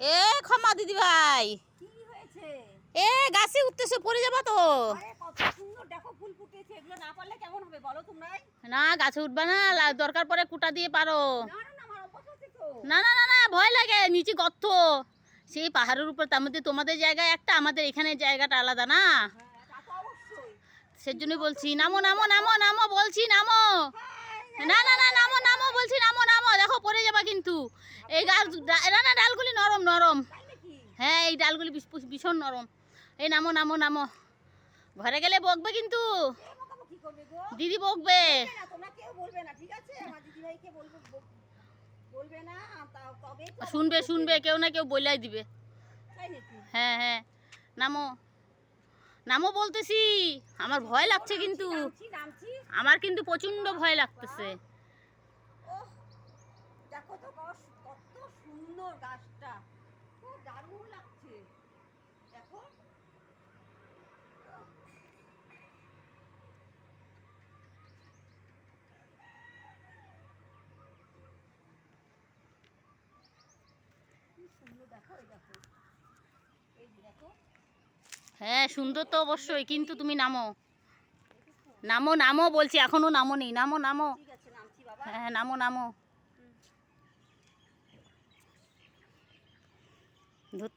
এ ক্ষমা দিদি ভাই, কি হয়েছে? এ গাছে উঠতেছে, পড়ে যাবা তো। আরে কত সুন্দর দেখো ফুল ফুটেছে, এগুলো না পারলে কেমন হবে বলো তোমরাই? না গাছে উঠবা না, দরকার পরে কুটা দিয়ে পারো। না না না, আমার অভ্যাস আছে তো। না না না না, ভয় লাগে, নিচে গর্ত, সেই পাহাড়ের উপর, তার মধ্যে তোমাদের জায়গায় একটা, আমাদের এখানে জায়গাটা আলাদা না, হ্যাঁ তা তো অবশ্যই। সেজন্য বলছি নামো নামো নামো নামো, বলছি নামো। না না না, নামো নামো বলছি, নামো নামো, দেখো পড়ে যাবা কিন্তু। এই গাছ, না না, ডালগুলি নরম নরম। তাই নাকি? হ্যাঁ এই ডালগুলি ভীষণ নরম। এই নামো নামো নামো, ঘরে গেলে বকবে কিন্তু, কে বকাবকি করবে গো? দিদি বকবে। বলবে না, তোমরা কেউ বলবে না, ঠিক আছে? আমার দিদিভাইকে বলবো, বলবে না, তবে তো শুনবে শুনবে, কেউ না কেউ বইলাই দিবে। তাই নাকি? হ্যাঁ হ্যাঁ, নামো নামো বলতেছি, আমার ভয় লাগছে কিন্তু, নামছি নামছি। আমার কিন্তু প্রচন্ড ভয় লাগতেছে। ওহ, দেখো তো কত সুন্দর গাছটা, খুব দারুণ লাগছে। দেখো কি সুন্দর, দেখো এই দেখো, এই যে দেখো। হ্যাঁ সুন্দর তো অবশ্যই, কিন্তু তুমি নামো নামো নামো বলছি, এখনো নামো নেই, নামো নামো। ঠিক আছে নামছি বাবা। হ্যাঁ নামো নামো। ধুর।